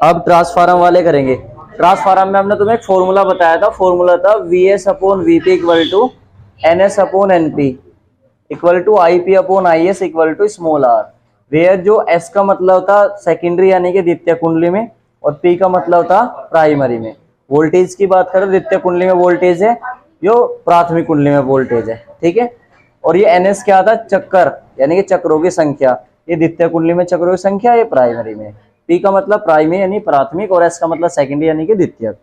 अब ट्रांसफार्मर वाले करेंगे। ट्रांसफार्मर में हमने तुम्हें एक फॉर्मूला बताया था, फॉर्मूला था VS upon VP equal to NS upon NP equal to IP upon IS equal to small r, where जो S का मतलब था सेकेंडरी यानी कि द्वितीय कुंडली में, और P का मतलब था प्राइमरी में। वोल्टेज की बात करें, द्वितीय कुंडली में वोल्टेज है, जो प्राथमिक कुंडली में वोल्टेज है, ठीक है। और ये NS क्या था, चक्कर यानी कि चक्रों की संख्या, ये द्वितीय कुंडली में चक्रों की संख्या, ये प्राइमरी में। P का मतलब प्राइमरी यानी प्राथमिक, और S का मतलब सेकेंडरी यानी कि द्वितीय।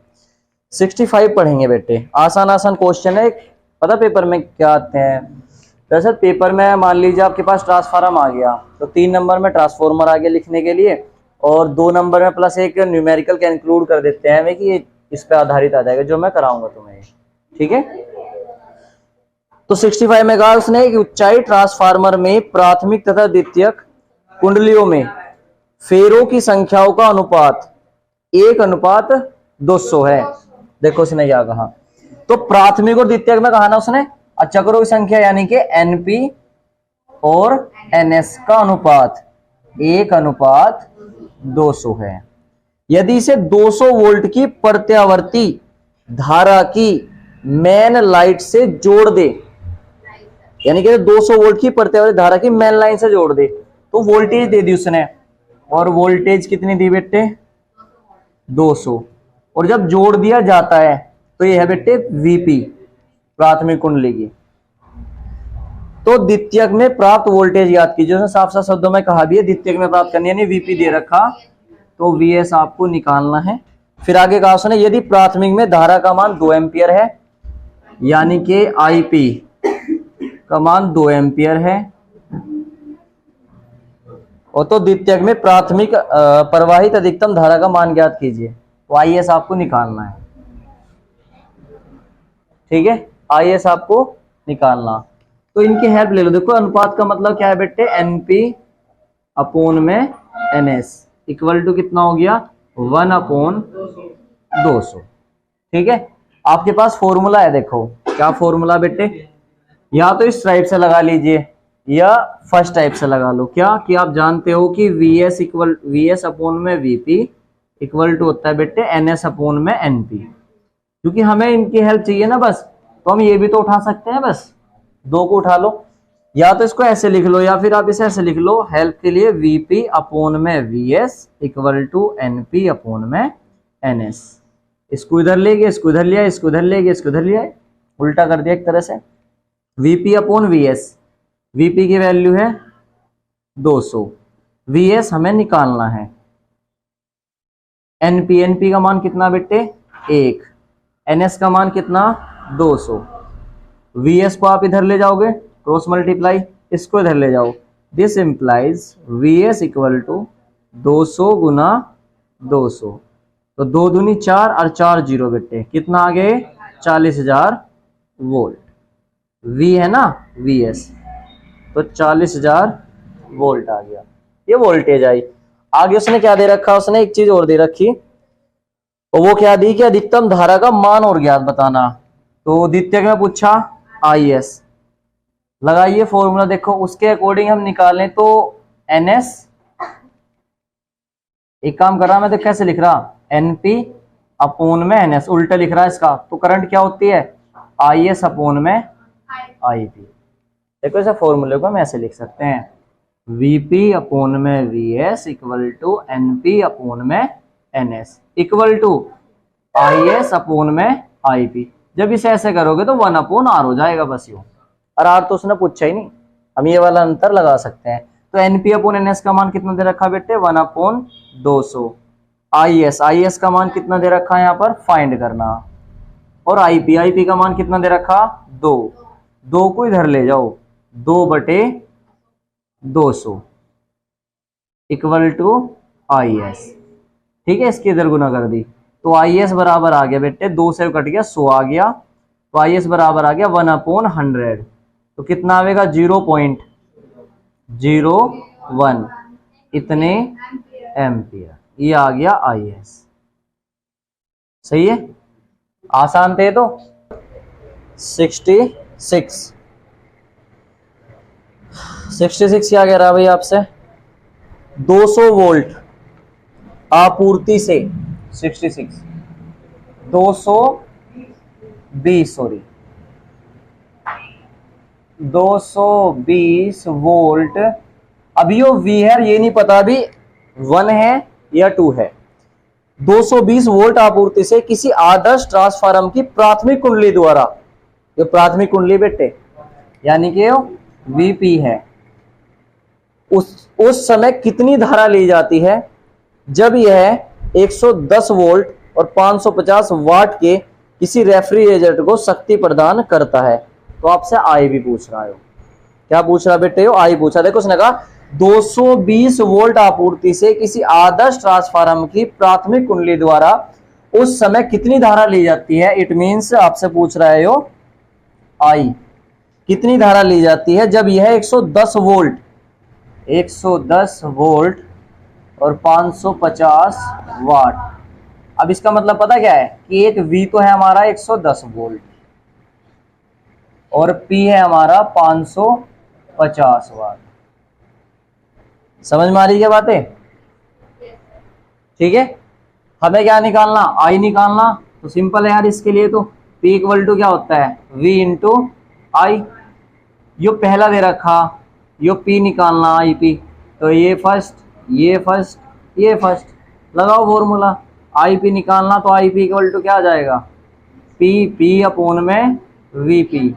65 पढ़ेंगे बेटे, आसान आसान क्वेश्चन है। पता पेपर में क्या आते हैं, दरअसल पेपर में मान लीजिए आपके पास ट्रांसफार्मर आ गया तो 3 नंबर में ट्रांसफॉर्मर आ गया लिखने के लिए, और 2 नंबर में प्लस एक न्यूमेरिकल का इंक्लूड कर देते हैं कि ये इस पे आधारित आ जाएगा, जो मैं कराऊंगा तुम्हें, ठीक है। तो 65 में कहा उसने कि ऊंचाई ट्रांसफार्मर में प्राथमिक तथा द्वितीयक कुंडलियों में फेरों की संख्याओं का अनुपात 1:200 है। देखो उसने क्या कहा, तो प्राथमिक और द्वितीयक में कहा ना उसने, चक्रों की संख्या यानी कि NP और NS का अनुपात 1:200 है। यदि इसे 200 वोल्ट की प्रत्यावर्ती धारा की मेन लाइट से जोड़ दे, यानी कि 200 वोल्ट की प्रत्यावर्ती धारा की मेन लाइन से जोड़ दे, तो वोल्टेज दे दी उसने, और वोल्टेज कितनी दी बेटे, 200, और जब जोड़ दिया जाता है तो यह है बेटे VP प्राथमिक कुंडली की। तो द्वितीयक में प्राप्त वोल्टेज याद कीजिए, उसने साफ साफ शब्दों में कहा भी है द्वितीयक में प्राप्त करनी, यानी VP दे रखा तो VS आपको निकालना है। फिर आगे कहा उसने, यदि प्राथमिक में धारा का मान 2 एम्पियर है, यानी कि IP का मान 2 एम्पियर है, और तो द्वितीयक में प्राथमिक प्रवाहित अधिकतम धारा का मान ज्ञात कीजिए, तो IS आपको निकालना है, ठीक है, IS आपको निकालना। तो इनकी हेल्प ले लो। देखो अनुपात का मतलब क्या है बेटे, NP अपॉन में NS इक्वल टू कितना हो गया, 1/200, ठीक है। आपके पास फॉर्मूला है, देखो क्या फॉर्मूला बेटे, या तो इस टाइप से लगा लीजिए या फर्स्ट टाइप से लगा लो। क्या कि आप जानते हो कि VS अपॉन में VP इक्वल टू होता है बेटे NS अपॉन में NP। क्योंकि हमें इनकी हेल्प चाहिए ना बस, तो हम ये भी तो उठा सकते हैं, बस 2 को उठा लो, या तो इसको ऐसे लिख लो या फिर आप इसे ऐसे लिख लो हेल्प के लिए, VP अपॉन में VS equal to NP upon में NS। इसको इधर ले गए, इसको इधर लिया, इसको इधर ले गए, इसको इधर लिया, उल्टा कर दिया एक तरह से। VP अपॉन VS, VP की वैल्यू है 200, VS हमें निकालना है, NP का मान कितना बेटे 1, NS का मान कितना 200, VS को आप इधर ले जाओगे क्रॉस मल्टीप्लाई, इसको इधर ले जाओ, this implies VS equal to 200 गुना 200, तो 2 दूनी 4 और 4 जीरो बेटे कितना आ गए 40,000 वोल्ट। V है ना VS, तो 40,000 वोल्ट आ गया, ये वोल्टेज आई। आगे उसने क्या दे रखा, उसने एक चीज और दे रखी, और वो क्या दी कि अधिकतम धारा का मान और ज्ञात बताना। तो द्वितीयक में पूछा IS, लगाइए फॉर्मूला, देखो उसके अकॉर्डिंग हम निकालें तो NS, एक काम कर रहा मैं, तो कैसे लिख रहा NP अपॉन में NS, उल्टा लिख रहा है इसका, तो करंट क्या होती है IS अपॉन में IP। देखो इसे फॉर्मूले को हम ऐसे लिख सकते हैं, VP अपॉन में VS equal to NP upon में NS equal to IS upon में IP। जब इसे ऐसे करोगे तो 1/r हो जाएगा बस यूं, और R तो उसने पूछा ही नहीं, हम ये वाला अंतर लगा सकते हैं। तो NP अपॉन NS का मान कितना दे रखा बेटे 1/200, IS का मान कितना दे रखा है यहाँ पर फाइंड करना, और IP का मान कितना दे रखा 2 को इधर ले जाओ, 2/200 इक्वल टू IS, ठीक है, इसकी इधर गुना कर दी, तो IS बराबर आ गया बेटे 2 से कट गया 100 आ गया, तो IS बराबर आ गया 1/100, तो कितना आएगा 0.01 इतने एम्पियर, ये आ गया IS। सही है, आसान थे। तो 66 क्या कह रहा है भाई आपसे, 200 वोल्ट आपूर्ति से 66 220 सॉरी 220 वोल्ट। अभी यो V है, ये नहीं पता अभी 1 है या 2 है। 220 वोल्ट आपूर्ति से किसी आदर्श ट्रांसफार्मर की प्राथमिक कुंडली द्वारा, ये प्राथमिक कुंडली बेटे यानी कि VP है, उस समय कितनी धारा ली जाती है जब यह 110 वोल्ट और 550 वाट के किसी रेफ्रिजरेटर को शक्ति प्रदान करता है। तो आपसे आई भी पूछ रहा है, क्या पूछ रहा बेटे हो, आई पूछा। देखो उसने कहा 220 वोल्ट आपूर्ति से किसी आदर्श ट्रांसफार्मर की प्राथमिक कुंडली द्वारा उस समय कितनी धारा ली जाती है। इट मींस आपसे पूछ रहा है यो आई, कितनी धारा ली जाती है जब यह 110 वोल्ट और 550 वाट। अब इसका मतलब पता क्या है कि एक V तो है हमारा 110 वोल्ट और P है हमारा 550 वाट। समझ में आ रही क्या बातें? ठीक है, हमें क्या निकालना, I निकालना। तो सिंपल है यार, इसके लिए तो P इक्वल टू क्या होता है V इंटू आई। यो पहला दे रखा, यो P निकालना IP, तो ये फर्स्ट ये फर्स्ट ये फर्स्ट, लगाओ फॉर्मूला। IP निकालना तो IP इक्वल टू क्या आ जाएगा P अपोन में VP।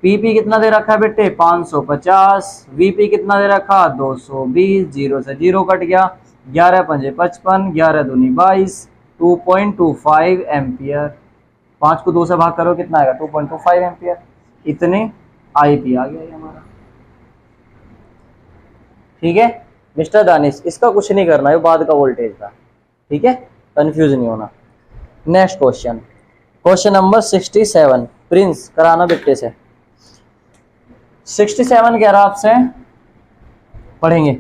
PP कितना दे रखा है बेटे 550, VP कितना दे रखा 220, 0 से 0 कट गया, 11 पंजे 55, 11 दूनी 22, 2.25 एम्पियर। 5 को 2 से भाग करो कितना आएगा 2.25 एम्पियर। इतने IP आ गया ये हमारा। ठीक है मिस्टर दानिश, इसका कुछ नहीं करना, ये बाद का वोल्टेज था। ठीक है, कंफ्यूज नहीं होना। Next question, question number 67, Prince कराना बेटे से। 67 कह रहा आपसे, पढ़ेंगे।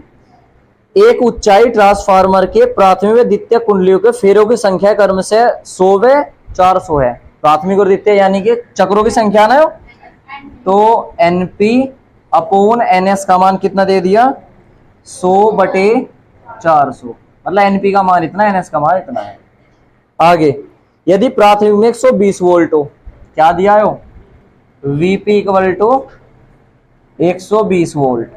एक ऊंचाई ट्रांसफार्मर के प्राथमिक व द्वितीय कुंडलियों के फेरों की संख्या क्रम से 100 व 400 है। प्राथमिक और द्वितीय यानी कि चक्रों की संख्या ना, तो NP अपोन NS का मान कितना दे दिया 100/400, मतलब NP का मान इतना, NS का मान इतना है। आगे, यदि प्राथमिक में 120 वोल्ट हो, क्या दिया हो VP इक्वल टू 120 वोल्ट,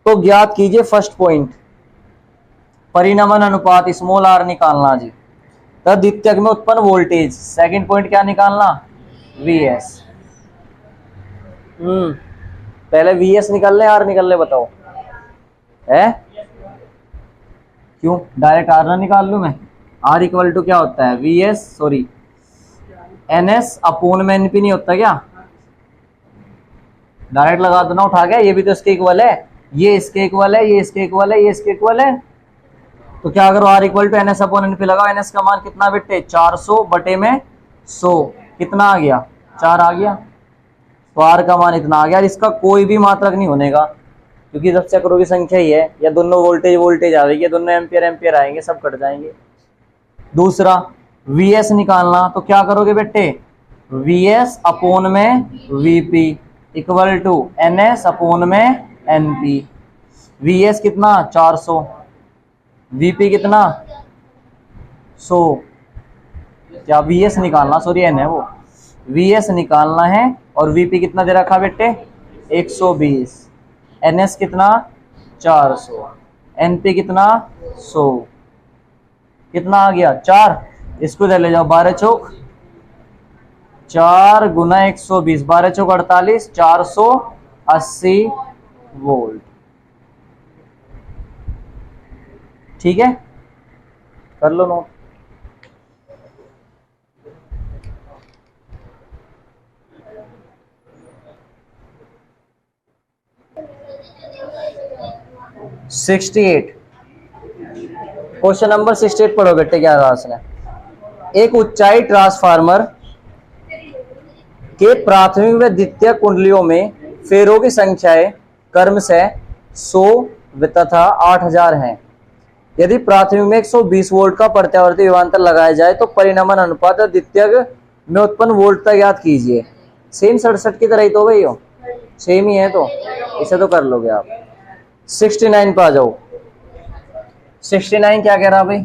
तो ज्ञात कीजिए फर्स्ट पॉइंट परिनमन अनुपात स्मॉल r निकालना जी। तो द्वितीयक में उत्पन्न वोल्टेज, सेकंड पॉइंट क्या निकालना VS। पहले VS निकाल ले R निकाल ले, बताओ है क्यों डायरेक्ट R ना निकाल लूं मैं। R इक्वल टू क्या होता है VS सॉरी NS अपोन में NP नहीं होता क्या, डायरेक्ट लगा दो ना उठा के, ये भी तो इसके इक्वल है, ये इसके इक्वल है, ये इसके इक्वल है, ये इसके इक्वल है। तो क्या करो R equal to NS upon NP लगाओ। NS का मान कितना बेटे 400/100, कितना आ गया 4 आ गया, तो R का मान इतना आ गया। इसका कोई भी मात्रक नहीं होने का, क्योंकि जब चक्रों की संख्या ही है, या दोनों वोल्टेज आएगी, या दोनों एम्पियर आएंगे, सब कट जाएंगे। दूसरा VS निकालना, तो क्या करोगे बेटे VS अपोन में VP equal to NS upon में NP। VS कितना 400, VP कितना 100, क्या VS निकालना, सॉरी N है वो, VS निकालना है। और VP कितना दे रखा बेटे 120, NS कितना 400, NP कितना 100, कितना आ गया 4। इसको इधर ले जाओ, 12 चौक 4 गुना 120, 12 चौक 48, 480 वोल्ट। ठीक है, कर लो नोट। क्वेश्चन नंबर 68 पढ़ो बेटे, क्या कहा उसने। एक ऊंचाई ट्रांसफार्मर के प्राथमिक व द्वितीय कुंडलियों में फेरों की संख्याएं क्रमशः 100 तथा 8000 हैं। यदि प्राथमिक में 120 वोल्ट का प्रत्यावर्ती विभवांतर लगाया जाए तो परिनमन अनुपात द्वितीयक में उत्पन्न वोल्टता ज्ञात कीजिए। सेम 67 की तरह ही तो गई हो, सेम ही है, तो इसे तो कर लोगे आप। 69 पे आ जाओ। 69 क्या कह रहा भाई?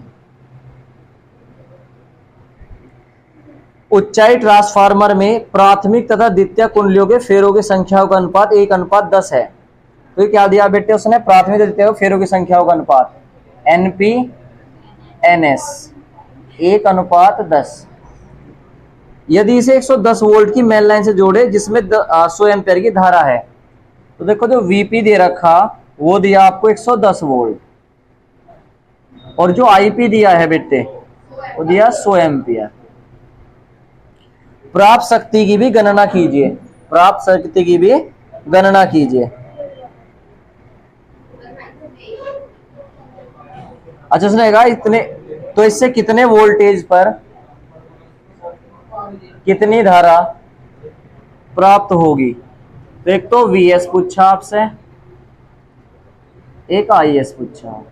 उच्चाई ट्रांसफार्मर में प्राथमिक तथा द्वितीय कुंडलियों के फेरों की संख्याओं का अनुपात 1:10 है। तो ये क्या दिया बेटे उसने? प्राथमिक तथा द्वितीय फेरों की संख्याओं का अनुपात NP NS 1:10। यदि इसे 110 वोल्ट की मेन लाइन से जोड़े जिसमें 100 एम्पियर की धारा है, तो देखो जो VP दे रखा वो दिया आपको 110 वोल्ट, और जो IP दिया है बेटे वो दिया 100 एम्पियर। प्राप्त शक्ति की भी गणना कीजिए, प्राप्त शक्ति की भी गणना कीजिए। अच्छा उसने कहा इतने, तो इससे कितने वोल्टेज पर कितनी धारा प्राप्त होगी? तो एक तो VS पूछा आपसे, एक IS पूछा,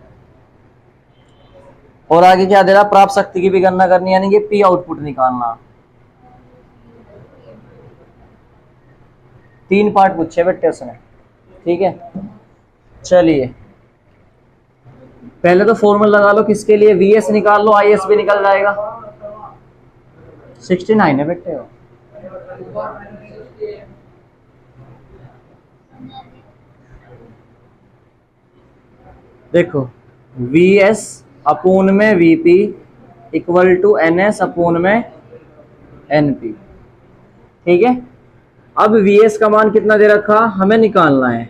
और आगे क्या दे रहा? प्राप्त शक्ति की भी गणना करनी, यानी कि P आउटपुट निकालना। 3 पार्ट पूछे बेटे उसने, ठीक है। चलिए पहले तो फॉर्मूला लगा लो, किसके लिए? VS निकाल लो, IS भी निकल जाएगा। 69 है बेटे वो। देखो VS अपून में VP इक्वल टू NS अपून में NP, ठीक है। अब VS का मान कितना दे रखा हमें निकालना है,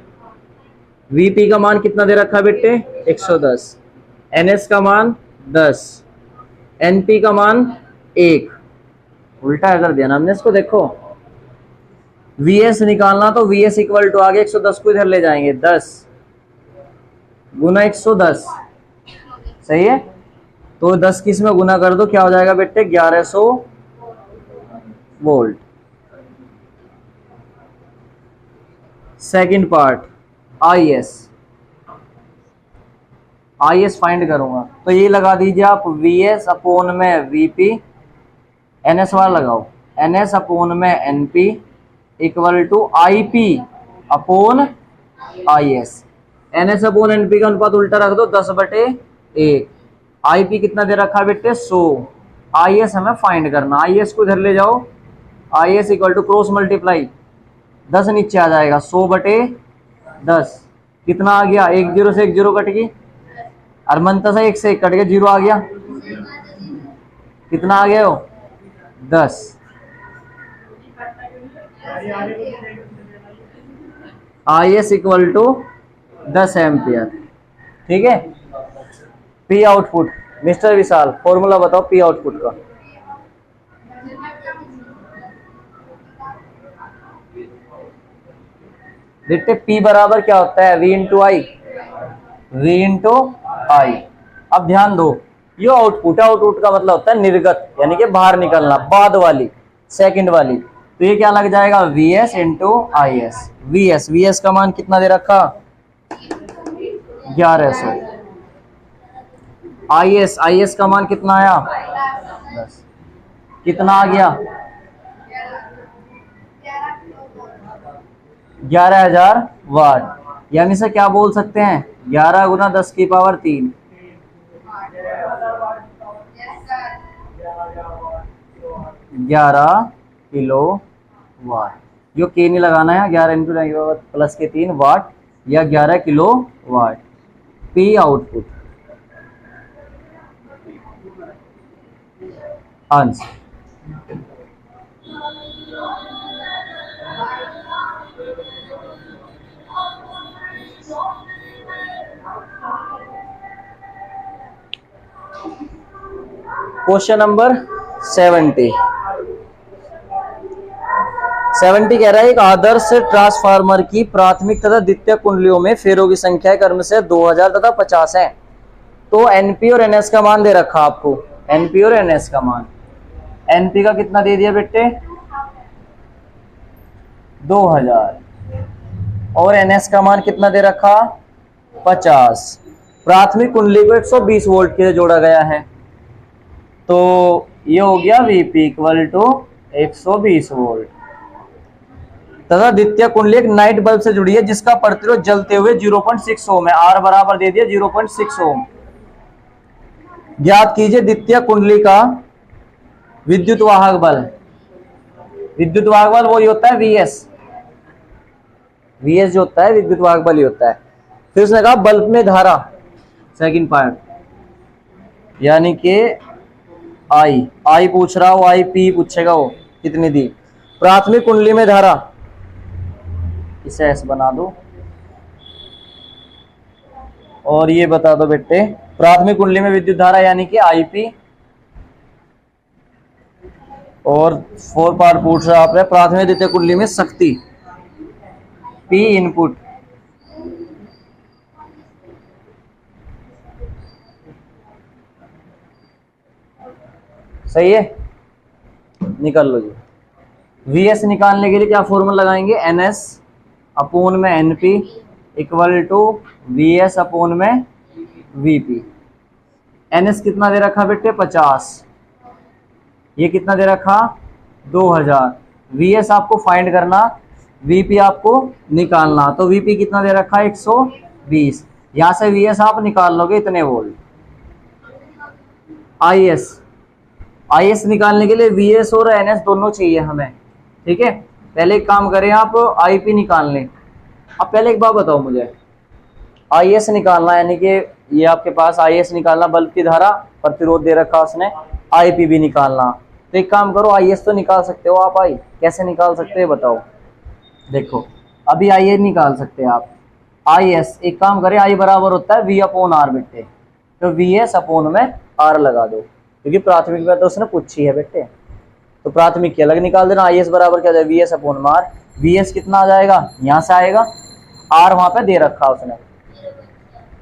VP का मान कितना दे रखा बेटे 110, NS का मान 10, NP का मान 1। उल्टा कर दिया ना हमने इसको। देखो VS निकालना, तो VS इक्वल टू आगे 110 को इधर ले जाएंगे, 10 गुना 110, सही है। तो 10 किस में गुना कर दो, क्या हो जाएगा बेटे 1100 volt. Second part IS find करूंगा, तो ये लगा दीजिए आप VS अपोन में VP, NS वाला लगाओ, NS अपोन में NP equal to IP upon IS। NS upon NP का अनुपात उल्टा रख दो, 10/1। IP कितना दे रखा बेटे 100, IS हमें फाइंड करना, IS को इधर ले जाओ, IS equal to cross multiply 10 नीचे आ जाएगा, 100/10 कितना आ गया, 1 0 से 1 0 कट गई, अरमनता से 1 से 1 कट गया, 0 आ गया, कितना आ गया वो 10। IS इक्वल टू 10 एम्पियर, ठीक है। P आउटपुट मिस्टर विशाल फॉर्मूला बताओ P आउटपुट का। देखते P बराबर क्या होता है, V इंटू आई, V इंटू आई। अब ध्यान दो, ये आउटपुट है, आउटपुट का मतलब होता है निर्गत, यानी कि बाहर निकलना, बाद वाली सेकंड वाली। तो ये क्या लग जाएगा VS इंटू IS। VS का मान कितना दे रखा 1100। IS का मान कितना आया 10, कितना आ गया 11,000 वाट। यानी से क्या बोल सकते हैं 11 गुना 10 की पावर 3, 11 किलो वाट। जो के नहीं लगाना है, 11 इंटू प्लस के 3 वाट या 11 kilowatt. P output answer. Question number 70 कह रहा है एक आदर्श ट्रांसफार्मर की प्राथमिक तथा द्वितीय कुंडलियों में फेरों की संख्या क्रमशः 2000 तथा 50 है। तो NP और NS का मान दे रखा आपको, NP और NS का मान। NP का कितना दे दिया बेटे 2000, और NS का मान कितना दे रखा 50। प्राथमिक कुंडली को 120 वोल्ट के लिए जोड़ा गया है, तो ये हो गया VP इक्वल टू 120 वोल्ट तथा द्वितीय कुंडली एक नाइट बल्ब से जुड़ी है जिसका प्रतिरोध जलते हुए 0.6 ओम है। R बराबर दे दिया 0.6 ओम। ज्ञात कीजिए द्वितीय कुंडली का विद्युत वाहक बल। विद्युत वाहक बल वही होता है वीएस। वीएस जो होता है विद्युत वाहक बल ही होता है। फिर उसने कहा बल्ब में धारा, सेकंड पार्ट, यानी कि आई पूछ रहा हो, आई पी पूछेगा वो कितनी दी। प्राथमिक कुंडली में धारा, इसे ऐसे बना दो और ये बता दो बेटे प्राथमिक कुंडली में विद्युत धारा यानी कि आईपी। और 4 पार्ट पूछ रहा आपने प्राथमिक द्वितीय कुंडली में शक्ति, पी इनपुट। सही है, निकाल लो जी। वीएस निकालने के लिए क्या फॉर्मूला लगाएंगे, एनएस अपोन में NP equal to VS upon में वीपी। एनएस कितना दे रखा बेटे 50, ये कितना दे रखा 2000। वीएस आपको फाइंड करना, वीपी आपको निकालना, तो वीपी कितना दे रखा 120। यहां से वीएस आप निकाल लोगे इतने वोल्ट। आईएस निकालने के लिए वीएस और एनएस दोनों चाहिए हमें, ठीक है। पहले एक काम करें, आप आईपी निकाल लें। अब पहले एक बात बताओ मुझे, आईएस निकालना यानी कि ये आपके पास आईएस निकालना, बल्ब की धारा, प्रतिरोध दे रखा उसने, आईपी भी निकालना। तो एक काम करो, आईएस तो निकाल सकते हो आप, आई कैसे निकाल सकते हैं बताओ। देखो अभी आईए निकाल सकते हैं आप। आईएस एक काम करें, आई बराबर होता है वी अपॉन आर बेटे, तो वी एस अपॉन में आर लगा दो, क्योंकि प्राथमिक में तो उसने पूछी है बेटे, तो प्राथमिक की अलग निकाल देना। आईएस बराबर क्या जाए वी एस अपॉन में आर। वी एस कितना आ जाएगा, यहाँ से आएगा, आर वहां पे दे रखा उसने,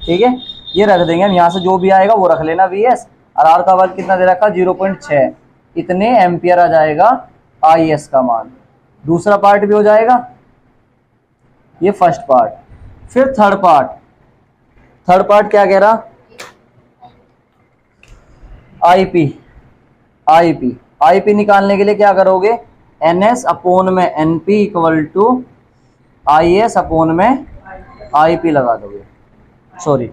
ठीक है, ये रख देंगे हम, यहाँ से जो भी आएगा वो रख लेना वी एस। और आर का वर्ग कितना दे रखा 0.6, इतने एम्पियर आ जाएगा आई एस का मान। दूसरा पार्ट भी हो जाएगा, ये फर्स्ट पार्ट। फिर थर्ड पार्ट क्या कह रहा, आईपी निकालने के लिए क्या करोगे, एनएस अपोन में NP equal to IS upon में आईपी लगा दोगे। सॉरी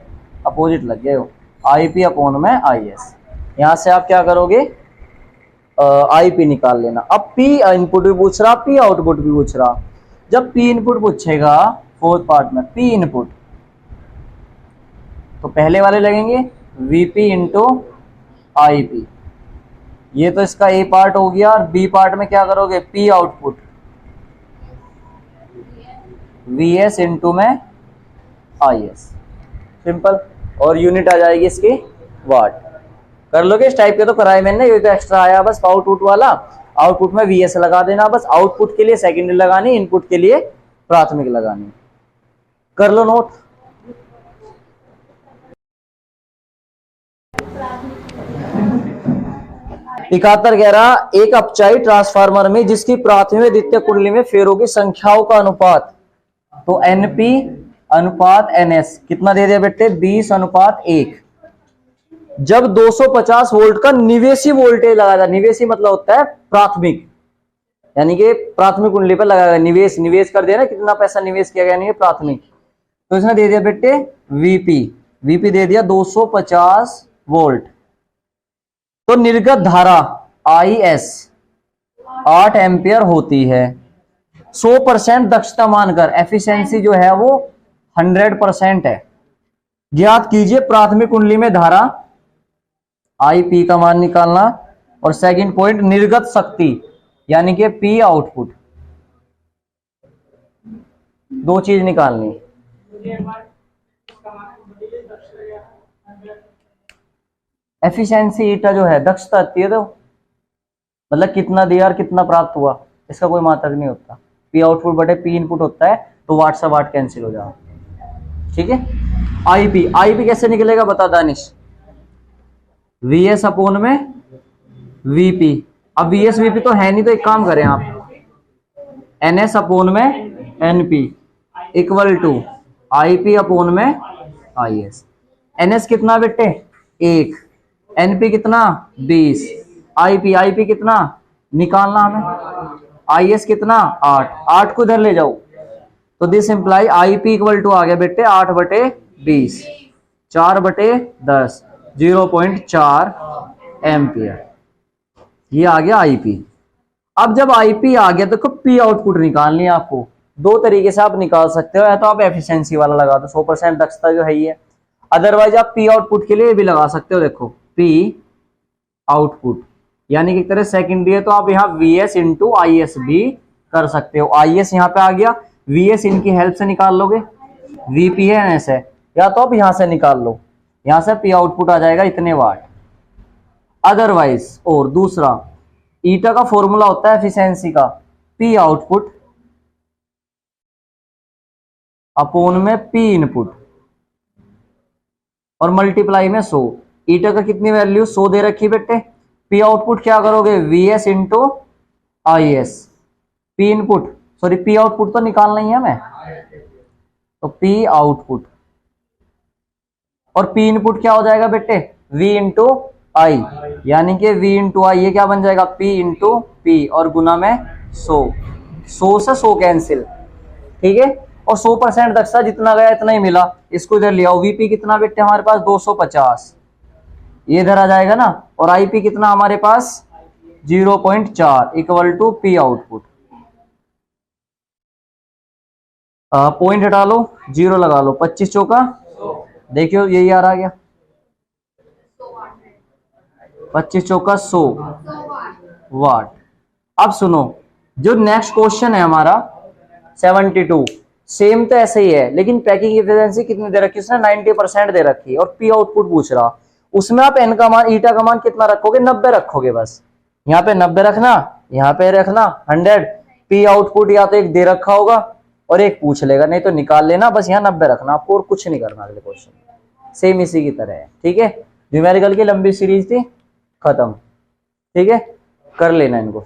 अपोजिट लग गए हो, आईपी अपोन में आईएस। यहां से आप क्या करोगे, आईपी निकाल लेना। अब पी इनपुट भी पूछ रहा, पी आउटपुट भी पूछ रहा। जब पी इनपुट पूछेगा फोर्थ पार्ट में, पी इनपुट, तो पहले वाले लगेंगे वीपी इंटू आईपी, ये तो इसका ए पार्ट हो गया। और बी पार्ट में क्या करोगे, पी आउटपुट वीएस इंटू में आईएस, सिंपल। और यूनिट आ जाएगी इसकी वाट। कर लोगे इस टाइप के, तो कराए मैंने, ये तो एक्स्ट्रा आया बस आउटपुट वाला। आउटपुट में वीएस लगा देना बस, आउटपुट के लिए सेकेंडरी लगानी, इनपुट के लिए प्राथमिक लगानी। कर लो नोट। इकहत्तर कह रहा, एक अपचाई ट्रांसफार्मर में जिसकी प्राथमिक द्वितीय कुंडली में फेरों की संख्याओं का अनुपात, तो एनपी अनुपात एनएस कितना दे दिया बेटे 20:1। जब 250 वोल्ट का निवेशी वोल्टेज लगाया, निवेशी मतलब होता है प्राथमिक, यानी कि प्राथमिक कुंडली पर लगाया, निवेश कर दिया ना, कितना पैसा निवेश किया गया नहीं प्राथमिक, तो इसने दे दिया बेटे वीपी दे दिया 250 वोल्ट। तो निर्गत धारा आईएस 8 एम्पियर होती है। 100% दक्षता मानकर, एफिशिएंसी जो है वो 100% है। ज्ञात कीजिए प्राथमिक कुंडली में धारा आईपी का मान निकालना। और सेकंड पॉइंट निर्गत शक्ति यानी कि पी आउटपुट, दो चीज निकालनी। एफिशिएंसी ईटा जो है दक्षता आती है, तो मतलब कितना दिया और कितना प्राप्त हुआ, इसका कोई मात्रक नहीं होता। पी आउटपुट बटे पी इनपुट होता है, तो वाट से वाट कैंसिल हो जाओ, ठीक है। आईपी कैसे निकलेगा बता दानिश, वीएस अपोन में वीपी। अब वीएस वीपी तो है नहीं, तो एक काम करें आप, एनएस अपोन में NP equal to IP upon में आईएस। एनएस कितना बेटे 1, एनपी कितना 20, आईपी कितना निकालना हमें, आईएस कितना 8 को इधर ले जाओ, तो this implies IP equal to आ गया बेटे 8/20, 4/10, 0.4 एम्पियर। ये आ गया आईपी। अब जब आईपी आ गया देखो पी आउटपुट निकालनी है आपको। दो तरीके से आप निकाल सकते हो, या तो आप एफिशिएंसी वाला लगा दो, 100% दक्षता जो है ही है। अदरवाइज आप पी आउटपुट के लिए भी लगा सकते हो। देखो पी आउटपुट यानी कि एक तरह सेकेंडरी है, तो आप यहाँ वीएस इंटू आई एस भी कर सकते हो। आई एस यहाँ पे आ गया, वीएस इनकी हेल्प से निकाल लोगे, वीपी है एनएस है, या तो आप यहां से निकाल लो, यहां से पी आउटपुट आ जाएगा इतने वाट। अदरवाइज और दूसरा ईटा का फॉर्मूला होता है एफिशिएंसी का, पी आउटपुट अपोन में पी इनपुट और मल्टीप्लाई में 100। ईटा का कितनी वैल्यू 100 दे रखी बेटे, पी आउटपुट क्या करोगे VS into I S, P input sorry P output तो निकालना ही है हमें, तो पी आउटपुट और पी इनपुट क्या हो जाएगा बेटे v इंटू आई, यानी कि v इंटू आई ये क्या बन जाएगा p इंटू पी और गुना में 100। 100 से 100 कैंसिल, ठीक है। और 100% दक्षता जितना गया इतना ही मिला, इसको इधर ले आओ। वीपी कितना बेटे हमारे पास 250, ये इधर आ जाएगा ना। और आईपी कितना हमारे पास 0.4 equal to P output. Point हटा लो, 0 लगा लो, 25 चौका देखियो यही आ गया, 25 चौका 100 वाट। अब सुनो जो नेक्स्ट क्वेश्चन है हमारा 72, सेम तो ऐसे ही है, लेकिन पैकिंग एफिशिएंसी कितनी दे रखी है उसने 90% दे रखी है, और पी आउटपुट पूछ रहा। उसमें आप एन का मान ईटा का मान कितना रखोगे 90 रखोगे बस। यहाँ पे 90 रखना, यहाँ पे रखना 100। पी आउटपुट या तो एक दे रखा होगा और एक पूछ लेगा, नहीं तो निकाल लेना, बस यहाँ 90 रखना आपको और कुछ नहीं करना अगले क्वेश्चन में। सेम इसी की तरह है, ठीक है। न्यूमेरिकल की लंबी सीरीज थी, खत्म, ठीक है। कर लेना इनको।